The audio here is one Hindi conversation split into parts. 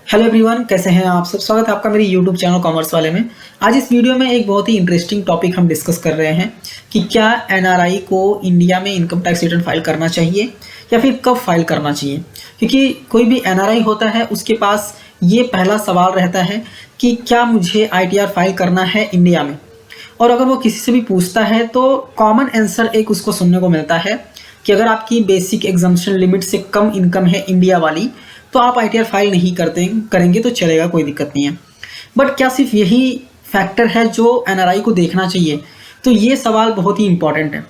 हेलो एवरीवन, कैसे हैं आप सब। स्वागत है आपका मेरी यूट्यूब चैनल कॉमर्स वाले में। आज इस वीडियो में एक बहुत ही इंटरेस्टिंग टॉपिक हम डिस्कस कर रहे हैं कि क्या एनआरआई को इंडिया में इनकम टैक्स रिटर्न फाइल करना चाहिए या फिर कब फाइल करना चाहिए। क्योंकि कोई भी एनआरआई होता है उसके पास ये पहला सवाल रहता है कि क्या मुझे आईटीआर फाइल करना है इंडिया में। और अगर वो किसी से भी पूछता है तो कॉमन आंसर एक उसको सुनने को मिलता है कि अगर आपकी बेसिक एग्जम्पशन लिमिट से कम इनकम है इंडिया वाली तो आप आईटीआर फाइल नहीं करेंगे तो चलेगा, कोई दिक्कत नहीं है। बट क्या सिर्फ यही फैक्टर है जो एनआरआई को देखना चाहिए? तो ये सवाल बहुत ही इंपॉर्टेंट है।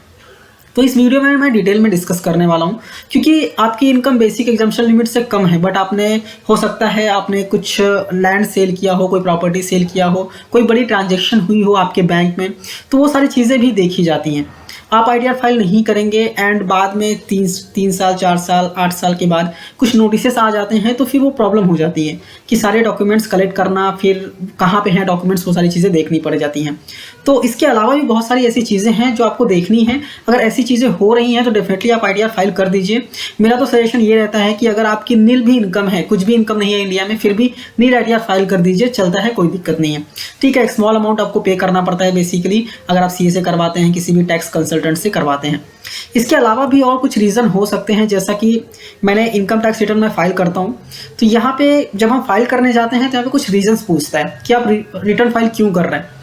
तो इस वीडियो में मैं डिटेल में डिस्कस करने वाला हूँ, क्योंकि आपकी इनकम बेसिक एग्जम्पशन लिमिट से कम है बट आपने हो सकता है आपने कुछ लैंड सेल किया हो, कोई प्रॉपर्टी सेल किया हो, कोई बड़ी ट्रांजैक्शन हुई हो आपके बैंक में, तो वो सारी चीज़ें भी देखी जाती हैं। आप आईटीआर फाइल नहीं करेंगे एंड बाद में 3 साल 4 साल 8 साल के बाद कुछ नोटिसेस आ जाते हैं तो फिर वो प्रॉब्लम हो जाती है कि सारे डॉक्यूमेंट्स कलेक्ट करना, फिर कहाँ पे हैं डॉक्यूमेंट्स, वो सारी चीज़ें देखनी पड़ जाती हैं। तो इसके अलावा भी बहुत सारी ऐसी चीज़ें हैं जो आपको देखनी है। अगर ऐसी चीज़ें हो रही हैं तो डेफिनेटली आप आईटीआर फाइल कर दीजिए। मेरा तो सजेशन ये रहता है कि अगर आपकी नील भी इनकम है, कुछ भी इनकम नहीं है इंडिया में, फिर भी नील आईटीआर फाइल कर दीजिए, चलता है, कोई दिक्कत नहीं है। ठीक है, एक स्मॉल अमाउंट आपको पे करना पड़ता है बेसिकली अगर आप सीए से करवाते हैं, किसी भी टैक्स कंसल्टेंट से करवाते हैं। इसके अलावा भी और कुछ रीज़न हो सकते हैं, जैसा कि मैंने इनकम टैक्स रिटर्न में फाइल करता हूं तो यहाँ पे जब हम फाइल करने जाते हैं तो यहाँ पे कुछ रीजंस पूछता है कि आप रिटर्न फाइल क्यों कर रहे हैं।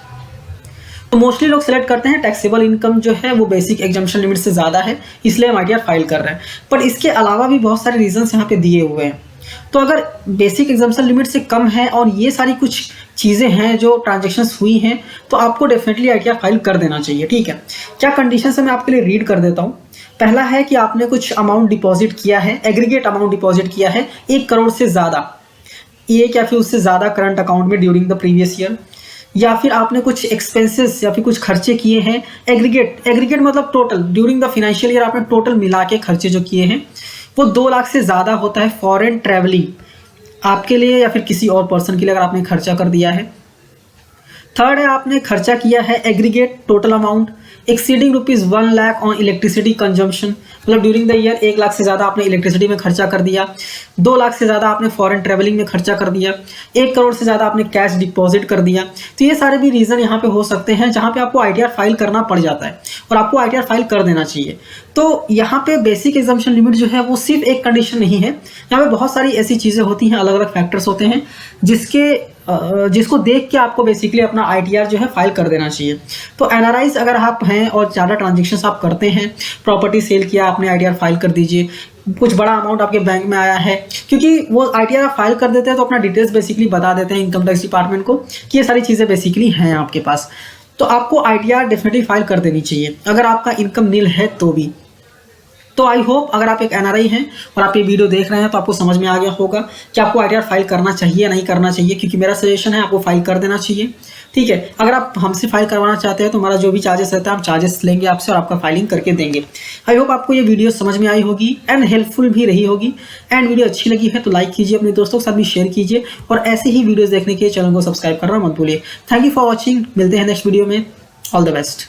तो मोस्टली लोग सेलेक्ट करते हैं टैक्सेबल इनकम जो है वो बेसिक एग्जम्पशन लिमिट से ज़्यादा है, इसलिए हम आईटीआर फाइल कर रहे हैं। पर इसके अलावा भी बहुत सारे रीजंस यहाँ पे दिए हुए हैं। तो अगर बेसिक एग्जम्पशन लिमिट से कम है और ये सारी कुछ चीज़ें हैं जो ट्रांजैक्शंस हुई हैं तो आपको डेफिनेटली आईटीआर फाइल कर देना चाहिए। ठीक है, क्या कंडीशंस है मैं आपके लिए रीड कर देता हूँ। पहला है कि आपने कुछ अमाउंट डिपॉजिट किया है, एग्रीगेट अमाउंट डिपॉजिट किया है 1 करोड़ से ज़्यादा, एक या फिर उससे ज़्यादा करंट अकाउंट में ड्यूरिंग द प्रीवियस ईयर, या फिर आपने कुछ एक्सपेंसेस या फिर कुछ खर्चे किए हैं एग्रीगेट मतलब total during the financial year आपने टोटल मिला के खर्चे जो किए हैं वो 2 लाख से ज़्यादा होता है फॉरेन ट्रैवलिंग आपके लिए या फिर किसी और पर्सन के लिए अगर आपने खर्चा कर दिया है। थर्ड है आपने खर्चा किया है aggregate total amount exceeding ₹1 lakh on electricity consumption, मतलब ड्यूरिंग द ईयर 1 लाख से ज़्यादा आपने इलेक्ट्रिसिटी में खर्चा कर दिया, 2 लाख से ज़्यादा आपने फॉरेन ट्रैवलिंग में खर्चा कर दिया, 1 करोड़ से ज़्यादा आपने कैश डिपॉजिट कर दिया। तो ये सारे भी रीज़न यहाँ पे हो सकते हैं जहाँ पे आपको आईटीआर फाइल करना पड़ जाता है और आपको आईटीआर फाइल कर देना चाहिए। तो यहाँ पे बेसिक एग्जम्पशन लिमिट जो है वो सिर्फ एक कंडीशन नहीं है, यहाँ पे बहुत सारी ऐसी चीज़ें होती हैं, अलग अलग फैक्टर्स होते हैं जिसको देख के आपको बेसिकली अपना आईटीआर जो है फाइल कर देना चाहिए। तो एनआरआईज अगर आप हैं और ज़्यादा ट्रांजेक्शन्स आप करते हैं, प्रॉपर्टी सेल किया आपने, आईटीआर फाइल कर दीजिए। कुछ बड़ा अमाउंट आपके बैंक में आया है, क्योंकि वो आईटीआर फाइल कर देते हैं तो अपना डिटेल्स बेसिकली बता देते हैं इनकम टैक्स डिपार्टमेंट को कि ये सारी चीज़ें बेसिकली हैं आपके पास, तो आपको आईटीआर डेफिनेटली फाइल कर देनी चाहिए अगर आपका इनकम नील है तो भी। तो आई होप अगर आप एक एनआरआई हैं और आप ये वीडियो देख रहे हैं तो आपको समझ में आ गया होगा कि आपको आईटीआर फाइल करना चाहिए या नहीं करना चाहिए, क्योंकि मेरा सजेशन है आपको फाइल कर देना चाहिए। ठीक है, अगर आप हमसे फाइल करवाना चाहते हैं तो हमारा जो भी चार्जेस रहता है हम चार्जेस लेंगे आपसे और आपका फाइलिंग करके देंगे। आई होप आपको ये वीडियो समझ में आई होगी एंड हेल्पफुल भी रही होगी। एंड वीडियो अच्छी लगी है तो लाइक कीजिए, अपने दोस्तों के साथ भी शेयर कीजिए और ऐसे ही वीडियोज़ देखने के लिए चैनल को सब्सक्राइब करना मत भूलिए। थैंक यू फॉर वॉचिंग, मिलते हैं नेक्स्ट वीडियो में। All the best.